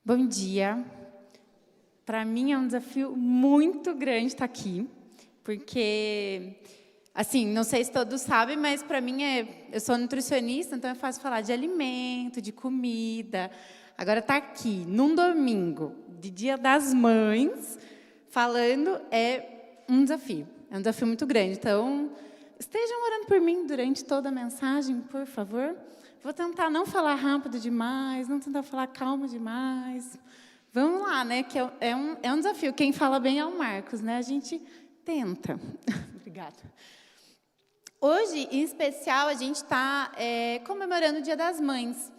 Bom dia. Para mim é um desafio muito grande estar aqui, porque, assim, não sei se todos sabem, mas para mim eu sou nutricionista, então é fácil falar de alimento, de comida. Agora, estar aqui, num domingo, de Dia das Mães, falando é um desafio muito grande. Então, estejam orando por mim durante toda a mensagem, por favor. Vou tentar não falar rápido demais, não tentar falar calmo demais. Vamos lá, né? Que é um desafio. Quem fala bem é o Marcos, né? A gente tenta. Obrigada. Hoje, em especial, a gente está comemorando o Dia das Mães.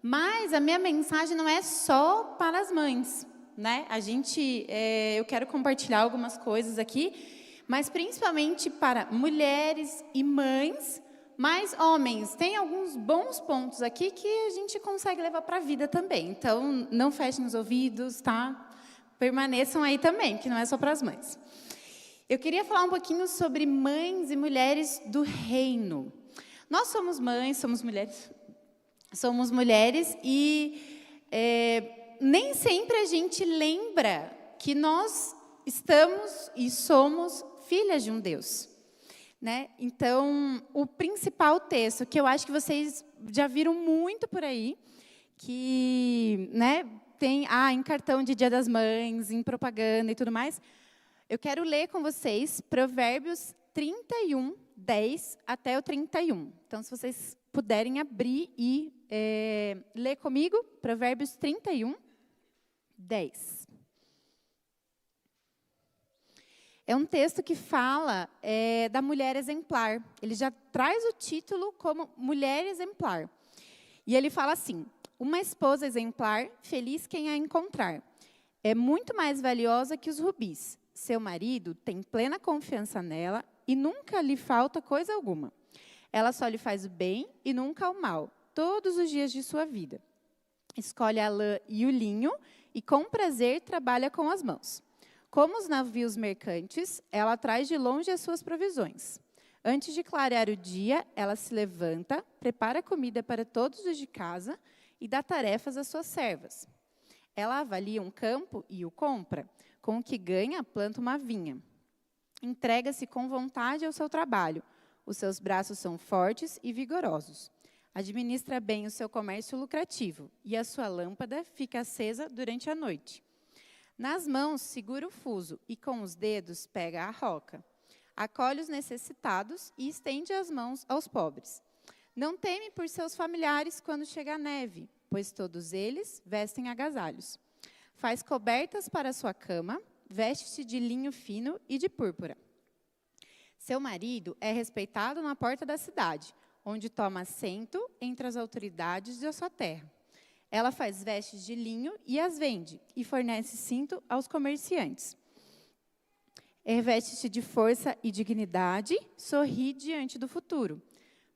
Mas a minha mensagem não é só para as mães, né? Eu quero compartilhar algumas coisas aqui, mas principalmente para mulheres e mães, mas homens. Tem alguns bons pontos aqui que a gente consegue levar para a vida também. Então, não fechem os ouvidos, tá? Permaneçam aí também, que não é só para as mães. Eu queria falar um pouquinho sobre mães e mulheres do reino. Nós somos mães, somos mulheres e nem sempre a gente lembra que nós estamos e somos filhas de um Deus, né? Então, o principal texto, que eu acho que vocês já viram muito por aí, que, né, tem em cartão de Dia das Mães, em propaganda e tudo mais, eu quero ler com vocês Provérbios 31, 10 até o 31. Então, se vocês puderem abrir e ler comigo, Provérbios 31, 10. É um texto que fala da mulher exemplar. Ele já traz o título como mulher exemplar. E ele fala assim: uma esposa exemplar, feliz quem a encontrar. É muito mais valiosa que os rubis. Seu marido tem plena confiança nela e nunca lhe falta coisa alguma. Ela só lhe faz o bem e nunca o mal, todos os dias de sua vida. Escolhe a lã e o linho e com prazer trabalha com as mãos. Como os navios mercantes, ela traz de longe as suas provisões. Antes de clarear o dia, ela se levanta, prepara comida para todos os de casa e dá tarefas às suas servas. Ela avalia um campo e o compra. Com o que ganha, planta uma vinha. Entrega-se com vontade ao seu trabalho. Os seus braços são fortes e vigorosos. Administra bem o seu comércio lucrativo, e a sua lâmpada fica acesa durante a noite. Nas mãos segura o fuso, e com os dedos pega a roca. Acolhe os necessitados e estende as mãos aos pobres. Não teme por seus familiares quando chega a neve, pois todos eles vestem agasalhos. Faz cobertas para a sua cama, veste-se de linho fino e de púrpura. Seu marido é respeitado na porta da cidade, onde toma assento entre as autoridades da sua terra. Ela faz vestes de linho e as vende, e fornece cinto aos comerciantes. Reveste-se de força e dignidade, sorri diante do futuro.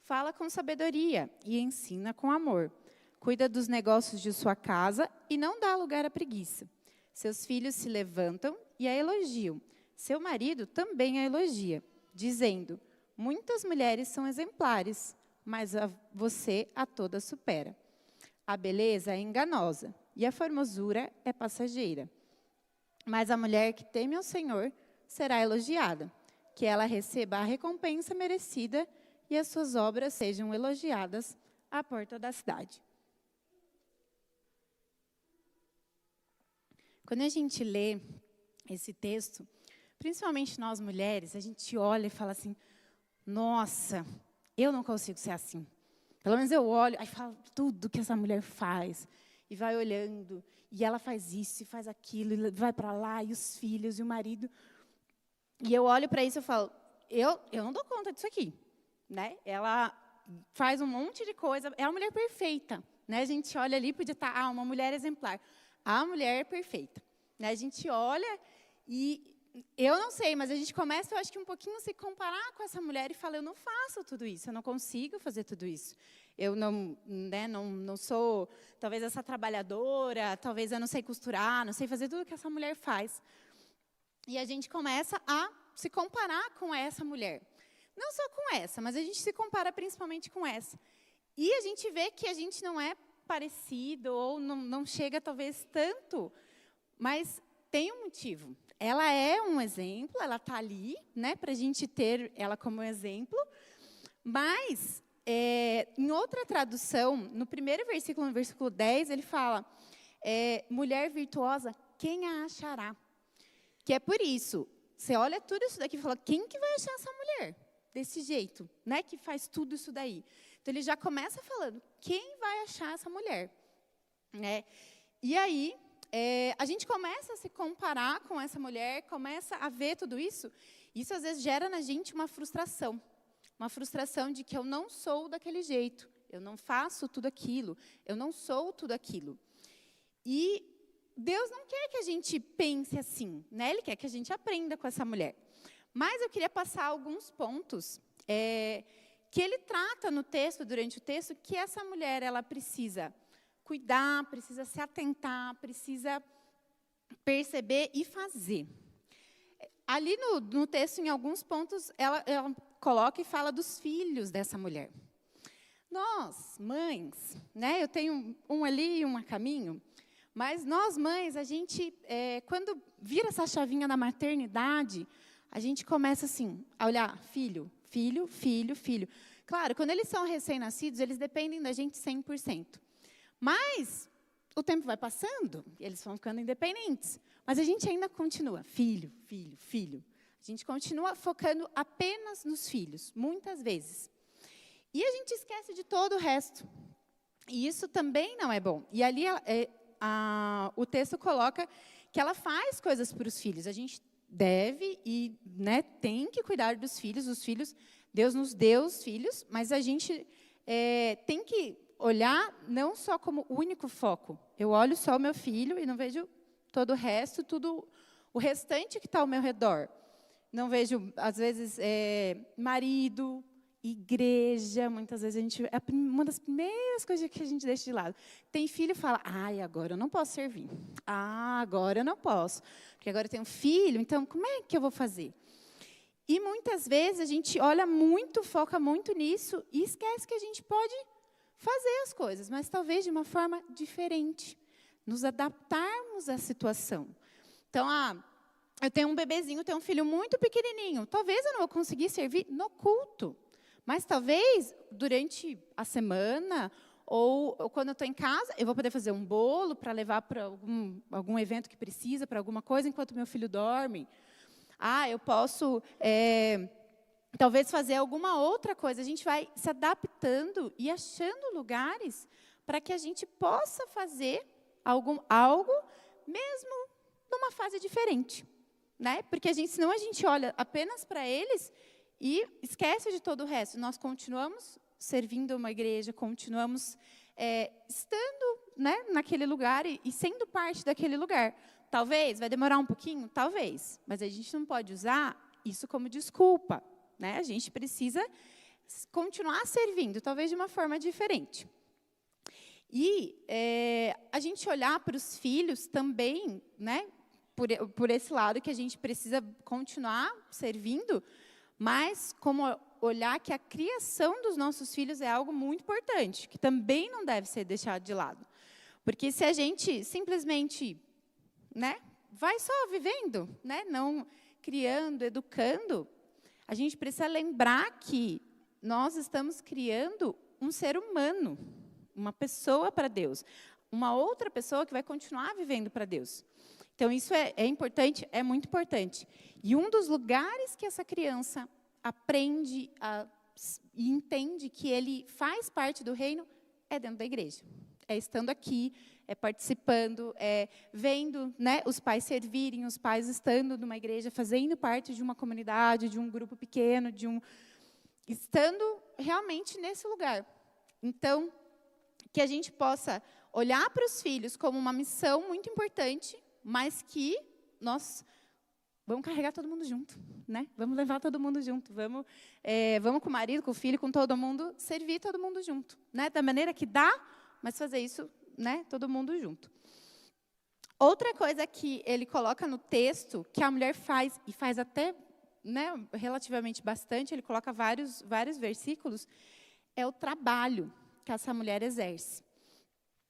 Fala com sabedoria e ensina com amor. Cuida dos negócios de sua casa e não dá lugar à preguiça. Seus filhos se levantam e a elogiam. Seu marido também a elogia, dizendo: muitas mulheres são exemplares, mas você a todas supera. A beleza é enganosa e a formosura é passageira. Mas a mulher que teme ao Senhor será elogiada, que ela receba a recompensa merecida e as suas obras sejam elogiadas à porta da cidade. Quando a gente lê esse texto, principalmente nós mulheres, a gente olha e fala assim: nossa, eu não consigo ser assim. Pelo menos eu olho, aí falo tudo que essa mulher faz, e vai olhando, e ela faz isso, e faz aquilo, e vai para lá, e os filhos, e o marido. E eu olho para isso e falo: eu não dou conta disso aqui. Né? Ela faz um monte de coisa, é a mulher perfeita. Né? A gente olha ali, podia estar, uma mulher exemplar. A mulher perfeita. Né? A gente olha e, eu não sei, mas a gente começa, eu acho que um pouquinho a se comparar com essa mulher e fala: eu não faço tudo isso, eu não consigo fazer tudo isso. Eu não sou, talvez, essa trabalhadora, talvez eu não sei costurar, não sei fazer tudo que essa mulher faz. E a gente começa a se comparar com essa mulher. Não só com essa, mas a gente se compara principalmente com essa. E a gente vê que a gente não é parecido, ou não chega talvez tanto, mas tem um motivo. Ela é um exemplo, ela está ali, né, para a gente ter ela como exemplo, mas, em outra tradução, no primeiro versículo, no versículo 10, ele fala, mulher virtuosa, quem a achará? Que é por isso, você olha tudo isso daqui e fala, quem que vai achar essa mulher? Desse jeito, né, que faz tudo isso daí. Então, ele já começa falando, quem vai achar essa mulher? Né? E aí, a gente começa a se comparar com essa mulher, começa a ver tudo isso. Isso, às vezes, gera na gente uma frustração de que eu não sou daquele jeito, eu não faço tudo aquilo, eu não sou tudo aquilo. E Deus não quer que a gente pense assim, né? Ele quer que a gente aprenda com essa mulher. Mas eu queria passar alguns pontos que ele trata no texto, durante o texto, que essa mulher ela precisa cuidar, precisa se atentar, precisa perceber e fazer. Ali no texto, em alguns pontos, ela coloca e fala dos filhos dessa mulher. Nós, mães, né? Eu tenho um ali e um a caminho, mas nós, mães, a gente, quando vira essa chavinha da maternidade, a gente começa assim, a olhar filho, filho, filho, filho. Claro, quando eles são recém-nascidos, eles dependem da gente 100%. Mas o tempo vai passando, eles vão ficando independentes. Mas a gente ainda continua, filho, filho, filho. A gente continua focando apenas nos filhos, muitas vezes. E a gente esquece de todo o resto. E isso também não é bom. E ali o texto coloca que ela faz coisas para os filhos. A gente deve e, né, tem que cuidar dos filhos. Os filhos, Deus nos deu os filhos, mas a gente tem que olhar não só como único foco. Eu olho só o meu filho e não vejo todo o resto, tudo o restante que está ao meu redor. Não vejo, às vezes, marido, igreja. Muitas vezes uma das primeiras coisas que a gente deixa de lado. Tem filho e fala, ai, agora eu não posso servir. Ah, agora eu não posso. Porque agora eu tenho filho, então como é que eu vou fazer? E muitas vezes a gente olha muito, foca muito nisso e esquece que a gente pode fazer as coisas, mas talvez de uma forma diferente. Nos adaptarmos à situação. Então, eu tenho um bebezinho, tenho um filho muito pequenininho. Talvez eu não vou conseguir servir no culto. Mas talvez, durante a semana, ou quando eu estou em casa, eu vou poder fazer um bolo para levar para algum evento que precisa, para alguma coisa, enquanto meu filho dorme. Eu posso, talvez, fazer alguma outra coisa. A gente vai se adaptando e achando lugares para que a gente possa fazer algo mesmo numa fase diferente. Né? Porque senão a gente olha apenas para eles e esquece de todo o resto. Nós continuamos servindo uma igreja, continuamos estando, né, naquele lugar e sendo parte daquele lugar. Talvez, vai demorar um pouquinho? Talvez. Mas a gente não pode usar isso como desculpa. Né? A gente precisa continuar servindo, talvez de uma forma diferente. E a gente olhar para os filhos também, né, por esse lado, que a gente precisa continuar servindo, mas como olhar que a criação dos nossos filhos é algo muito importante, que também não deve ser deixado de lado. Porque se a gente simplesmente, né, vai só vivendo, né, não criando, educando, a gente precisa lembrar que nós estamos criando um ser humano, uma pessoa para Deus, uma outra pessoa que vai continuar vivendo para Deus. Então, isso é importante, é muito importante. E um dos lugares que essa criança aprende e entende que ele faz parte do reino é dentro da igreja. É estando aqui, é participando, é vendo, né, os pais servirem, os pais estando numa igreja, fazendo parte de uma comunidade, de um grupo pequeno, estando realmente nesse lugar. Então, que a gente possa olhar para os filhos como uma missão muito importante, mas que nós vamos carregar todo mundo junto, né? Vamos levar todo mundo junto, vamos com o marido, com o filho, com todo mundo, servir todo mundo junto, né? Da maneira que dá, mas fazer isso, né? Todo mundo junto. Outra coisa que ele coloca no texto, que a mulher faz, e faz até, né, relativamente bastante, ele coloca vários versículos, é o trabalho que essa mulher exerce.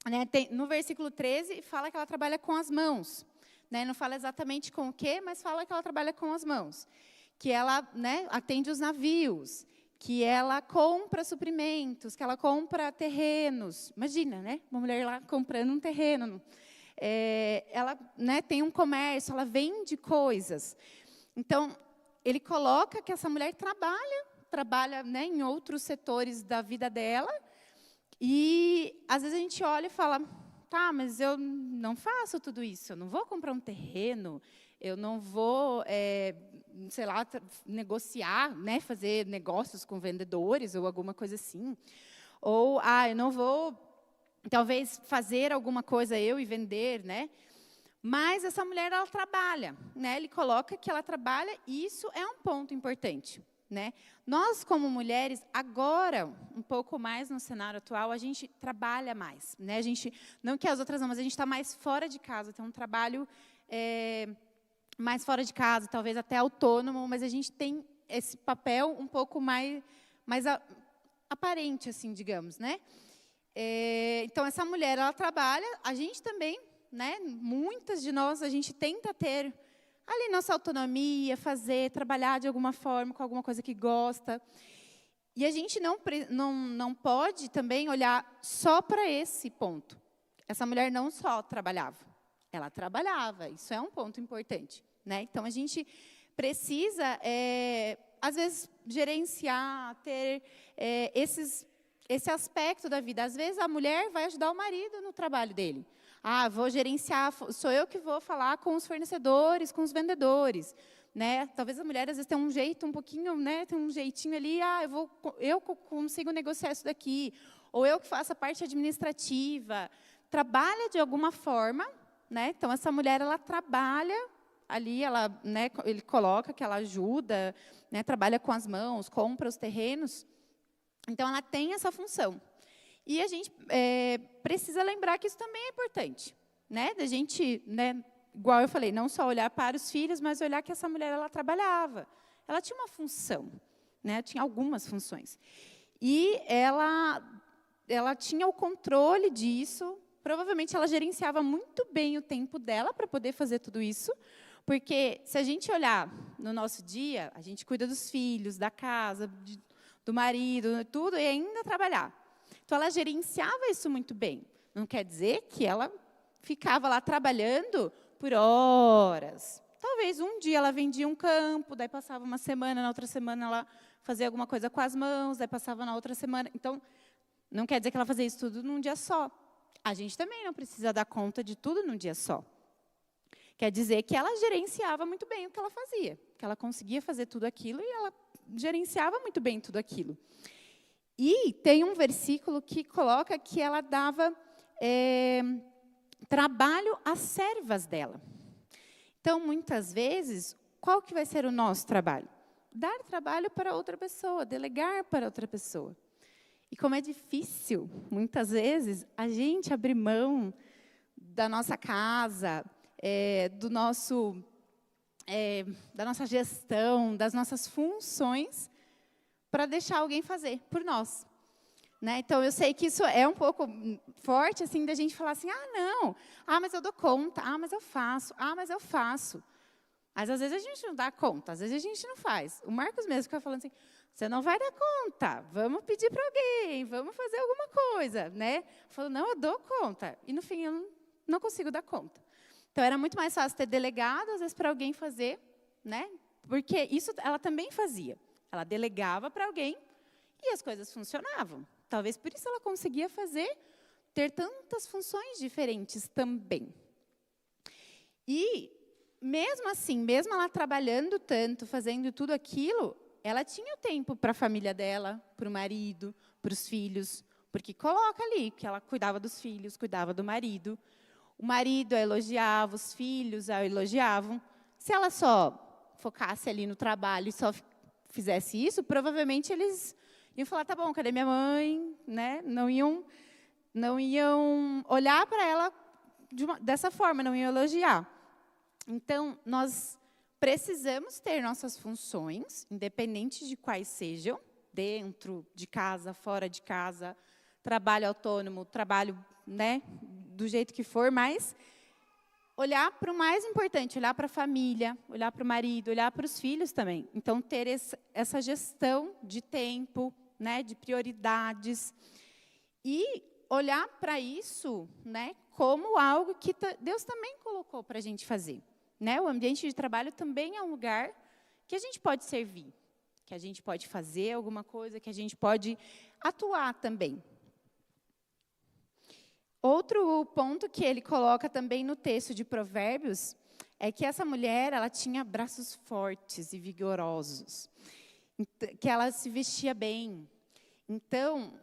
né, no versículo 13, fala que ela trabalha com as mãos. Né, não fala exatamente com o quê, mas fala que ela trabalha com as mãos. Que ela, né, atende os navios, que ela compra suprimentos, que ela compra terrenos. Imagina, né, uma mulher lá comprando um terreno. Ela, né, tem um comércio, ela vende coisas. Então, ele coloca que essa mulher trabalha, né, em outros setores da vida dela. E, às vezes, a gente olha e fala, tá, mas eu não faço tudo isso. Eu não vou comprar um terreno, eu não vou, sei lá, negociar, né, fazer negócios com vendedores ou alguma coisa assim. Ou, eu não vou, talvez, fazer alguma coisa eu e vender, né? Mas essa mulher, ela trabalha, né? Ele coloca que ela trabalha e isso é um ponto importante, né? Nós, como mulheres, agora, um pouco mais no cenário atual, a gente trabalha mais, né? A gente, não que as outras não, mas a gente está mais fora de casa, tem um trabalho mais fora de casa, talvez até autônomo, mas a gente tem esse papel um pouco mais aparente, assim, digamos, né? Então, essa mulher, ela trabalha, a gente também, né? Muitas de nós, a gente tenta ter ali nossa autonomia, trabalhar de alguma forma, com alguma coisa que gosta. E a gente não pode também olhar só para esse ponto. Essa mulher não só trabalhava, ela trabalhava, isso é um ponto importante, né? Então, a gente precisa, às vezes, gerenciar, ter esse aspecto da vida. Às vezes, a mulher vai ajudar o marido no trabalho dele. Vou gerenciar, sou eu que vou falar com os fornecedores, com os vendedores, né? Talvez a mulher, às vezes, tenha um jeito um pouquinho, né? Tem um jeitinho ali, eu consigo negociar isso daqui. Ou eu que faço a parte administrativa. Trabalha de alguma forma, né? Então, essa mulher, ela trabalha ali, né, ele coloca que ela ajuda, né, trabalha com as mãos, compra os terrenos. Então, ela tem essa função. E a gente precisa lembrar que isso também é importante, né? Da gente, né, igual eu falei, não só olhar para os filhos, mas olhar que essa mulher, ela trabalhava. Ela tinha uma função, né? Tinha algumas funções. E ela tinha o controle disso. Provavelmente, ela gerenciava muito bem o tempo dela para poder fazer tudo isso. Porque, se a gente olhar no nosso dia, a gente cuida dos filhos, da casa, do marido, tudo, e ainda trabalhar. Então, ela gerenciava isso muito bem. Não quer dizer que ela ficava lá trabalhando por horas. Talvez um dia ela vendia um campo, daí passava uma semana, na outra semana ela fazia alguma coisa com as mãos, daí passava na outra semana. Então, não quer dizer que ela fazia isso tudo num dia só. A gente também não precisa dar conta de tudo num dia só. Quer dizer que ela gerenciava muito bem o que ela fazia, que ela conseguia fazer tudo aquilo e ela gerenciava muito bem tudo aquilo. E tem um versículo que coloca que ela dava trabalho às servas dela. Então, muitas vezes, qual que vai ser o nosso trabalho? Dar trabalho para outra pessoa, delegar para outra pessoa. E como é difícil, muitas vezes, a gente abrir mão da nossa casa, da nossa gestão, das nossas funções, para deixar alguém fazer por nós. Né? Então, eu sei que isso é um pouco forte, assim, da gente falar assim, não, mas eu dou conta, mas eu faço, mas eu faço. Mas, às vezes, a gente não dá conta, às vezes a gente não faz. O Marcos mesmo fica falando assim, você não vai dar conta, vamos pedir para alguém, vamos fazer alguma coisa. Né? Falou, não, eu dou conta. E, no fim, eu não consigo dar conta. Então, era muito mais fácil ter delegado, às vezes, para alguém fazer, né? Porque isso ela também fazia. Ela delegava para alguém e as coisas funcionavam. Talvez por isso ela conseguia ter tantas funções diferentes também. E, mesmo assim, mesmo ela trabalhando tanto, fazendo tudo aquilo, ela tinha o tempo para a família dela, para o marido, para os filhos, porque coloca ali que ela cuidava dos filhos, cuidava do marido. O marido a elogiava, os filhos a elogiavam. Se ela só focasse ali no trabalho e só fizesse isso, provavelmente eles iam falar, tá bom, cadê minha mãe? Né? Não iam olhar para ela dessa forma, não iam elogiar. Então, nós precisamos ter nossas funções, independente de quais sejam, dentro de casa, fora de casa, trabalho autônomo, trabalho, né, do jeito que for, mas olhar para o mais importante, olhar para a família, olhar para o marido, olhar para os filhos também. Então, ter essa gestão de tempo, né, de prioridades. E olhar para isso, né, como algo que Deus também colocou para a gente fazer. Né? O ambiente de trabalho também é um lugar que a gente pode servir, que a gente pode fazer alguma coisa, que a gente pode atuar também. Outro ponto que ele coloca também no texto de Provérbios é que essa mulher, ela tinha braços fortes e vigorosos, que ela se vestia bem. Então,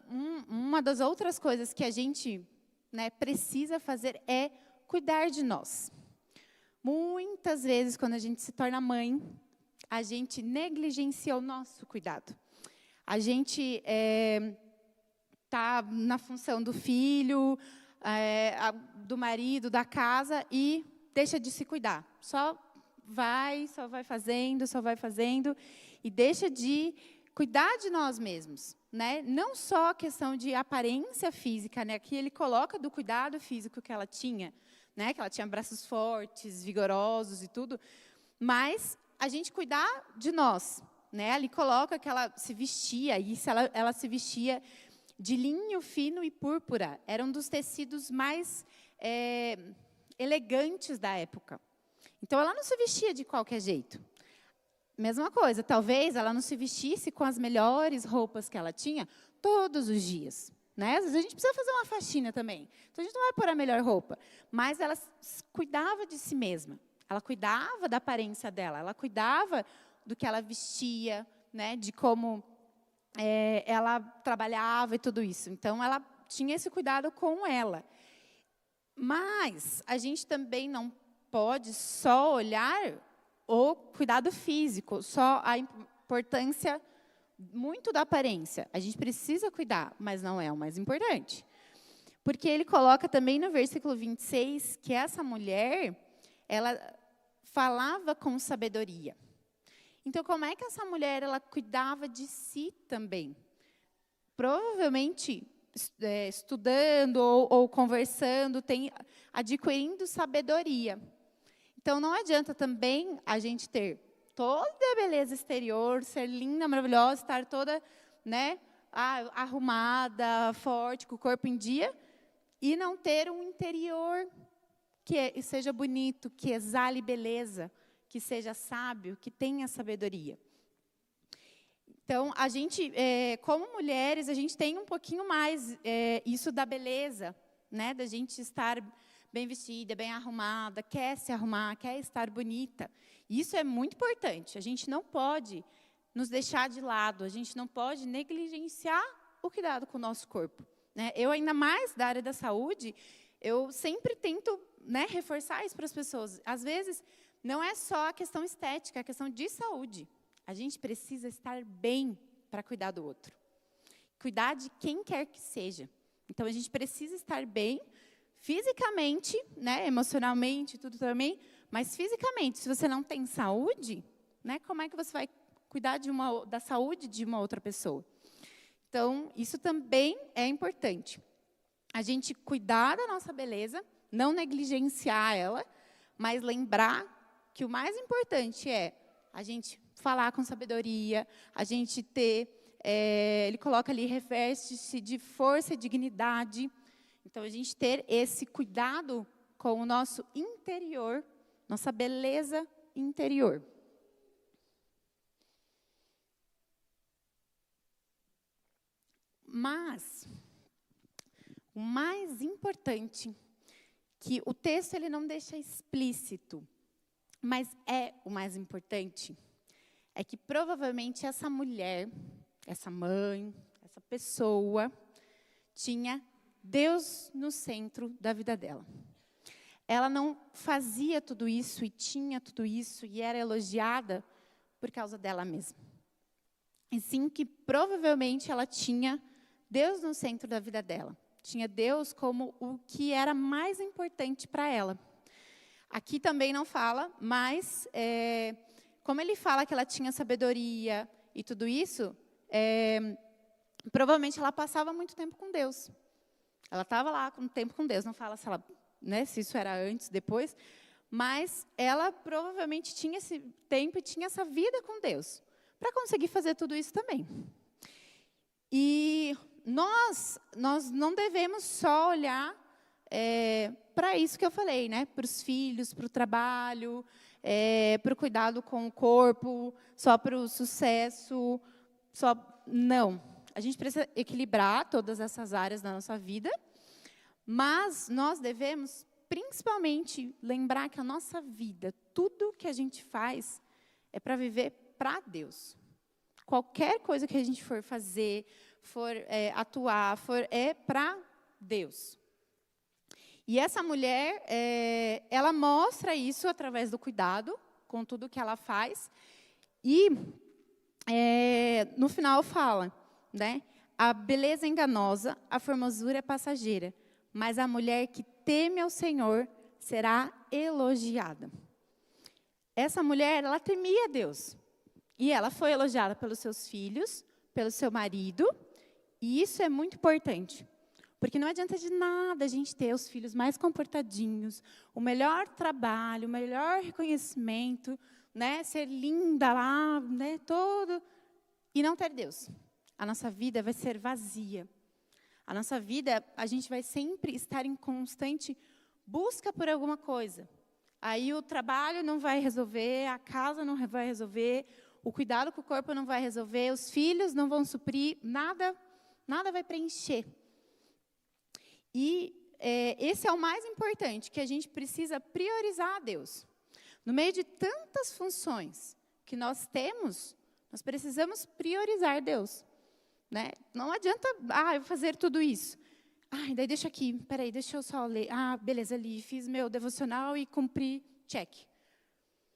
uma das outras coisas que a gente, né, precisa fazer é cuidar de nós. Muitas vezes, quando a gente se torna mãe, a gente negligencia o nosso cuidado. A gente está na função do filho, do marido, da casa, e deixa de se cuidar. Só vai fazendo, e deixa de cuidar de nós mesmos. Né? Não só a questão de aparência física, né? Aqui ele coloca do cuidado físico que ela tinha, né? Que ela tinha braços fortes, vigorosos e tudo, mas a gente cuidar de nós. Né? Ele coloca que ela se vestia, e ela se vestia de linho fino e púrpura. Era um dos tecidos mais elegantes da época. Então, ela não se vestia de qualquer jeito. Mesma coisa, talvez ela não se vestisse com as melhores roupas que ela tinha todos os dias. Né? Às vezes a gente precisa fazer uma faxina também. Então, a gente não vai pôr a melhor roupa. Mas ela cuidava de si mesma. Ela cuidava da aparência dela. Ela cuidava do que ela vestia, né? De como ela trabalhava e tudo isso. Então, ela tinha esse cuidado com ela. Mas a gente também não pode só olhar o cuidado físico, só a importância muito da aparência. A gente precisa cuidar, mas não é o mais importante. Porque ele coloca também no versículo 26 que essa mulher, ela falava com sabedoria. Então, como é que essa mulher, ela cuidava de si também? Provavelmente, estudando ou conversando, adquirindo sabedoria. Então, não adianta também a gente ter toda a beleza exterior, ser linda, maravilhosa, estar toda, né, arrumada, forte, com o corpo em dia, e não ter um interior que seja bonito, que exale beleza, que seja sábio, que tenha sabedoria. Então, a gente, como mulheres, a gente tem um pouquinho mais isso da beleza, né, da gente estar bem vestida, bem arrumada, quer se arrumar, quer estar bonita. Isso é muito importante. A gente não pode nos deixar de lado, a gente não pode negligenciar o cuidado com o nosso corpo. Né? Eu, ainda mais da área da saúde, eu sempre tento, né, reforçar isso para as pessoas. Às vezes, não é só a questão estética, é a questão de saúde. A gente precisa estar bem para cuidar do outro. Cuidar de quem quer que seja. Então, a gente precisa estar bem, fisicamente, né, emocionalmente, tudo também, mas fisicamente, se você não tem saúde, né, como é que você vai cuidar da saúde de uma outra pessoa? Então, isso também é importante. A gente cuidar da nossa beleza, não negligenciar ela, mas lembrar que o mais importante é a gente falar com sabedoria, a gente ter, ele coloca ali, reveste-se de força e dignidade. Então, a gente ter esse cuidado com o nosso interior, nossa beleza interior. Mas, o mais importante, que o texto ele não deixa explícito, mas é o mais importante, é que provavelmente essa mulher, essa mãe, essa pessoa, tinha Deus no centro da vida dela. Ela não fazia tudo isso e tinha tudo isso e era elogiada por causa dela mesma. E sim que provavelmente ela tinha Deus no centro da vida dela. Tinha Deus como o que era mais importante para ela. Aqui também não fala, mas como ele fala que ela tinha sabedoria e tudo isso, provavelmente ela passava muito tempo com Deus. Ela estava lá com o tempo com Deus. Não fala se, ela, né, se isso era antes, depois. Mas ela provavelmente tinha esse tempo e tinha essa vida com Deus. Para conseguir fazer tudo isso também. E nós não devemos só olhar para isso que eu falei, né? Para os filhos, para o trabalho, para o cuidado com o corpo, só para o sucesso, não. A gente precisa equilibrar todas essas áreas da nossa vida, mas nós devemos, principalmente, lembrar que a nossa vida, tudo que a gente faz, é para viver para Deus. Qualquer coisa que a gente for fazer, for atuar, é para Deus. E essa mulher, ela mostra isso através do cuidado com tudo que ela faz. E no final fala, né? A beleza é enganosa, a formosura é passageira, mas a mulher que teme ao Senhor será elogiada. Essa mulher, ela temia Deus. E ela foi elogiada pelos seus filhos, pelo seu marido. E isso é muito importante. Porque não adianta de nada a gente ter os filhos mais comportadinhos, o melhor trabalho, o melhor reconhecimento, né, ser linda lá, né, todo, e não ter Deus. A nossa vida vai ser vazia. A nossa vida, a gente vai sempre estar em constante busca por alguma coisa. Aí o trabalho não vai resolver, a casa não vai resolver, o cuidado com o corpo não vai resolver, os filhos não vão suprir, nada vai preencher. E esse é o mais importante, que a gente precisa priorizar a Deus. No meio de tantas funções que nós temos, nós precisamos priorizar Deus. Né? Não adianta, eu vou fazer tudo isso. Daí deixa aqui, peraí, deixa eu só ler. Beleza, ali, fiz meu devocional e cumpri, check.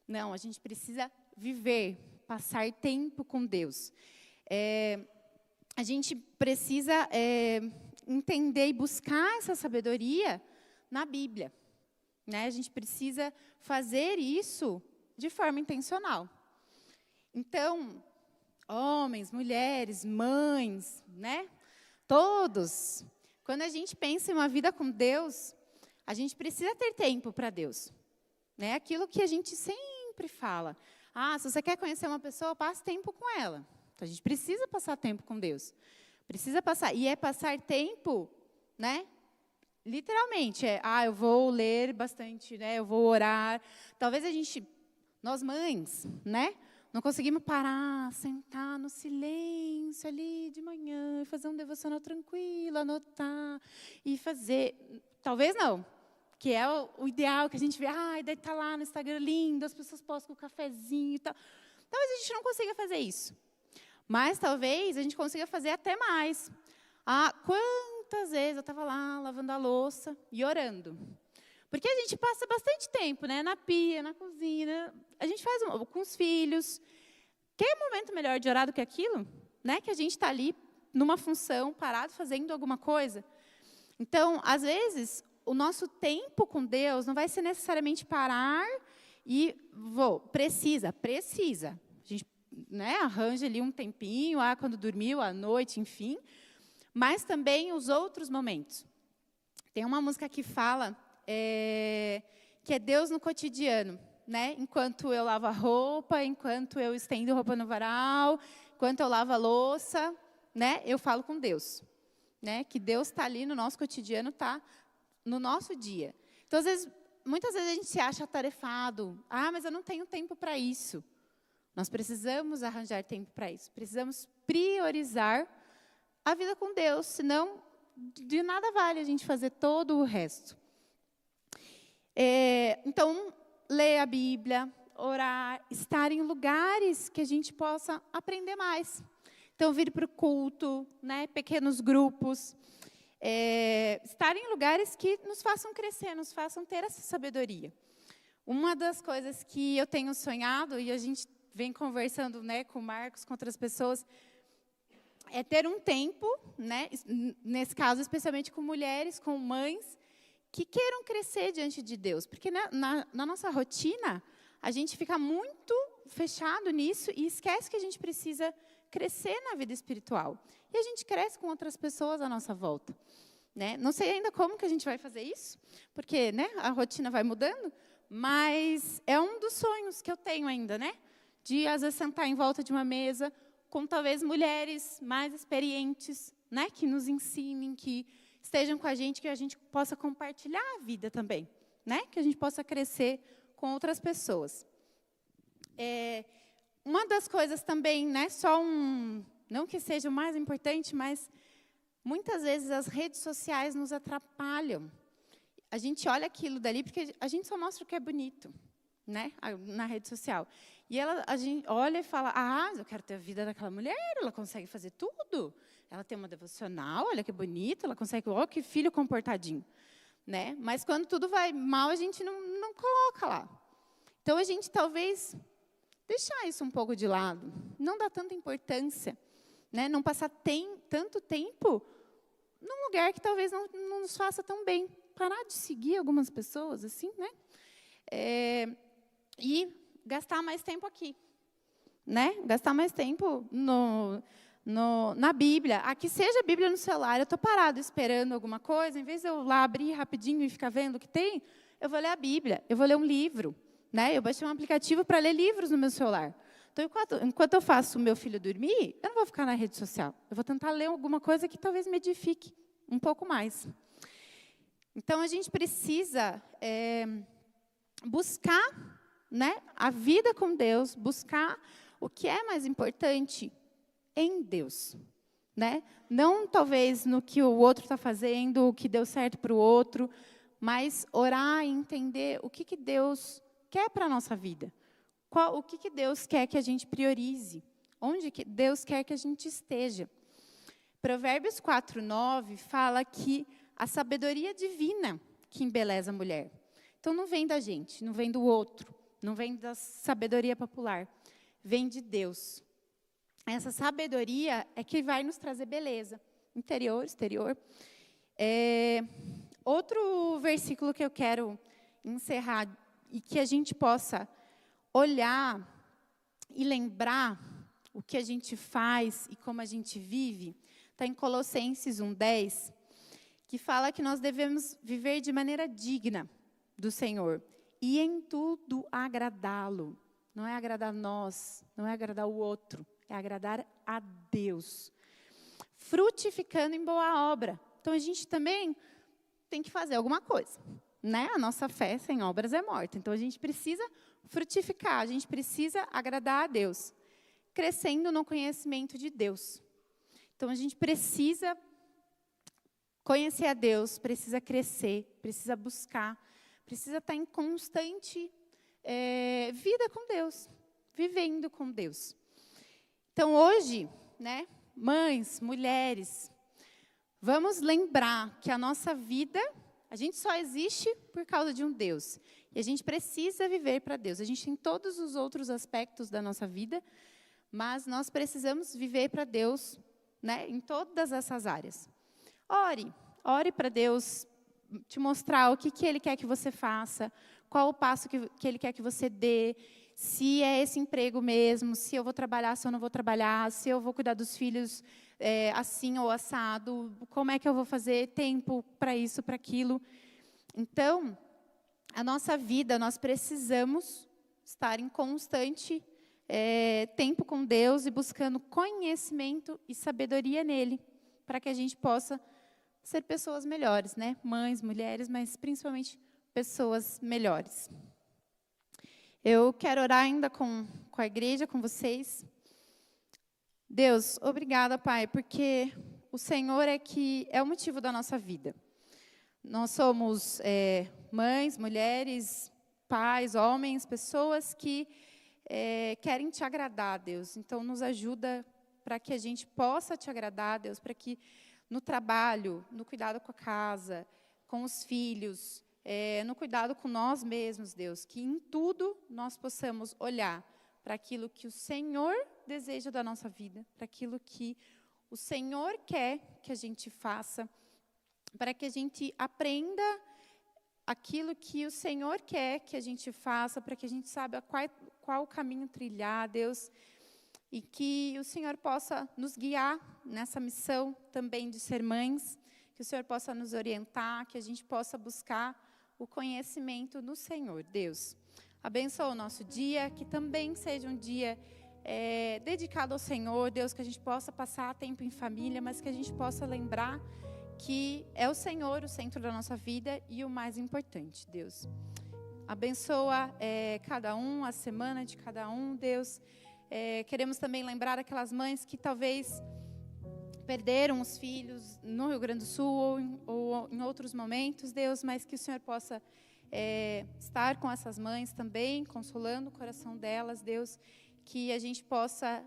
Não, a gente precisa viver, passar tempo com Deus. A gente precisa entender e buscar essa sabedoria na Bíblia. Né? A gente precisa fazer isso de forma intencional. Então, homens, mulheres, mães, né? Todos. Quando a gente pensa em uma vida com Deus, a gente precisa ter tempo para Deus. Né? Aquilo que a gente sempre fala. Se você quer conhecer uma pessoa, passe tempo com ela. Então, a gente precisa passar tempo com Deus. Precisa passar. E passar tempo, né? Literalmente. Eu vou ler bastante, né? Eu vou orar. Talvez nós mães, né? Não conseguimos parar, sentar no silêncio ali de manhã, fazer um devocional tranquilo, anotar e fazer. Talvez não, que é o ideal que a gente vê. Daí está lá no Instagram lindo, as pessoas postam com o cafezinho e tal. Talvez a gente não consiga fazer isso. Mas talvez a gente consiga fazer até mais. Quantas vezes eu estava lá lavando a louça e orando. Porque a gente passa bastante tempo, né, na pia, na cozinha, a gente faz com os filhos. Que momento melhor de orar do que aquilo? Né, que a gente está ali numa função, parado, fazendo alguma coisa. Então, às vezes, o nosso tempo com Deus não vai ser necessariamente parar e precisa. A gente, né, arranja ali um tempinho, quando dormiu, à noite, enfim. Mas também os outros momentos. Tem uma música que fala que é Deus no cotidiano, né? Enquanto eu lavo a roupa, enquanto eu estendo roupa no varal, enquanto eu lavo a louça, né? Eu falo com Deus, né? Que Deus está ali no nosso cotidiano, está no nosso dia. Então, muitas vezes a gente se acha atarefado. Mas eu não tenho tempo para isso. Nós precisamos arranjar tempo para isso. Precisamos priorizar a vida com Deus, senão de nada vale a gente fazer todo o resto. Então, ler a Bíblia, orar, estar em lugares que a gente possa aprender mais. Então, vir para o culto, né, pequenos grupos. Estar em lugares que nos façam crescer, nos façam ter essa sabedoria. Uma das coisas que eu tenho sonhado, e a gente vem conversando, né, com o Marcos, com outras pessoas, é ter um tempo, né, nesse caso, especialmente com mulheres, com mães, que queiram crescer diante de Deus. Porque na nossa rotina, a gente fica muito fechado nisso e esquece que a gente precisa crescer na vida espiritual. E a gente cresce com outras pessoas à nossa volta. né? Não sei ainda como que a gente vai fazer isso, porque, né, a rotina vai mudando, mas é um dos sonhos que eu tenho ainda, né? De, às vezes, sentar em volta de uma mesa com, talvez, mulheres mais experientes, né? Que nos ensinem, que estejam com a gente possa compartilhar a vida também, né? Que a gente possa crescer com outras pessoas. Uma das coisas também, né? Não que seja o mais importante, mas muitas vezes as redes sociais nos atrapalham. A gente olha aquilo dali porque a gente só mostra o que é bonito, né? Na rede social. E a gente olha e fala, eu quero ter a vida daquela mulher, ela consegue fazer tudo. Ela tem uma devocional, olha que bonito, ela consegue, olha que filho comportadinho, né? Mas quando tudo vai mal, a gente não coloca lá. Então, a gente talvez deixar isso um pouco de lado, não dar tanta importância, né? Não passar tanto tempo num lugar que talvez não nos faça tão bem. Parar de seguir algumas pessoas, assim, né? E gastar mais tempo aqui, né? Gastar mais tempo na Bíblia. Aqui seja a Bíblia no celular, eu estou parado esperando alguma coisa, em vez de eu lá abrir rapidinho e ficar vendo o que tem, eu vou ler a Bíblia, eu vou ler um livro, né? Eu baixei um aplicativo para ler livros no meu celular. Então, enquanto eu faço o meu filho dormir, eu não vou ficar na rede social. Eu vou tentar ler alguma coisa que talvez me edifique um pouco mais. Então, a gente precisa buscar, né, a vida com Deus, buscar o que é mais importante em Deus, né? Não, talvez, no que o outro está fazendo, o que deu certo para o outro, mas orar e entender o que Deus quer para a nossa vida. O que Deus quer que a gente priorize, onde que Deus quer que a gente esteja. Provérbios 4:9 fala que a sabedoria divina que embeleza a mulher. Então, não vem da gente, não vem do outro, não vem da sabedoria popular, vem de Deus. Essa sabedoria é que vai nos trazer beleza, interior, exterior. Outro versículo que eu quero encerrar e que a gente possa olhar e lembrar o que a gente faz e como a gente vive, está em Colossenses 1:10, que fala que nós devemos viver de maneira digna do Senhor e em tudo agradá-lo. Não é agradar nós, não é agradar o outro, é agradar a Deus. Frutificando em boa obra. Então, a gente também tem que fazer alguma coisa, né? A nossa fé sem obras é morta. Então, a gente precisa frutificar, a gente precisa agradar a Deus, crescendo no conhecimento de Deus. Então, a gente precisa conhecer a Deus, precisa crescer, precisa buscar, precisa estar em constante vida com Deus, vivendo com Deus. Então, hoje, né, mães, mulheres, vamos lembrar que a nossa vida, a gente só existe por causa de um Deus. E a gente precisa viver para Deus. A gente tem todos os outros aspectos da nossa vida, mas nós precisamos viver para Deus, né, em todas essas áreas. Ore para Deus te mostrar o que Ele quer que você faça, qual o passo que Ele quer que você dê, se é esse emprego mesmo, se eu vou trabalhar, se eu não vou trabalhar, se eu vou cuidar dos filhos assim ou assado, como é que eu vou fazer tempo para isso, para aquilo. Então, a nossa vida, nós precisamos estar em constante tempo com Deus e buscando conhecimento e sabedoria nele, para que a gente possa ser pessoas melhores, né? Mães, mulheres, mas principalmente pessoas melhores. Eu quero orar ainda com a igreja, com vocês. Deus, obrigada, Pai, porque o Senhor é o motivo da nossa vida. Nós somos mães, mulheres, pais, homens, pessoas que querem te agradar, Deus. Então, nos ajuda para que a gente possa te agradar, Deus, para que no trabalho, no cuidado com a casa, com os filhos, no cuidado com nós mesmos, Deus, que em tudo nós possamos olhar para aquilo que o Senhor deseja da nossa vida, para aquilo que o Senhor quer que a gente faça, para que a gente aprenda aquilo que o Senhor quer que a gente faça, para que a gente saiba qual o caminho trilhar, Deus, e que o Senhor possa nos guiar nessa missão também de ser mães, que o Senhor possa nos orientar, que a gente possa buscar o conhecimento no Senhor, Deus. Abençoa o nosso dia, que também seja um dia dedicado ao Senhor, Deus, que a gente possa passar tempo em família, mas que a gente possa lembrar que é o Senhor o centro da nossa vida e o mais importante, Deus. Abençoa cada um, a semana de cada um, Deus. Queremos também lembrar aquelas mães que talvez perderam os filhos no Rio Grande do Sul ou em outros momentos, Deus, mas que o Senhor possa estar com essas mães também, consolando o coração delas, Deus, que a gente possa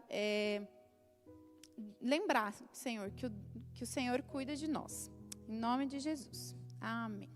lembrar, Senhor, que o Senhor cuida de nós. Em nome de Jesus. Amém.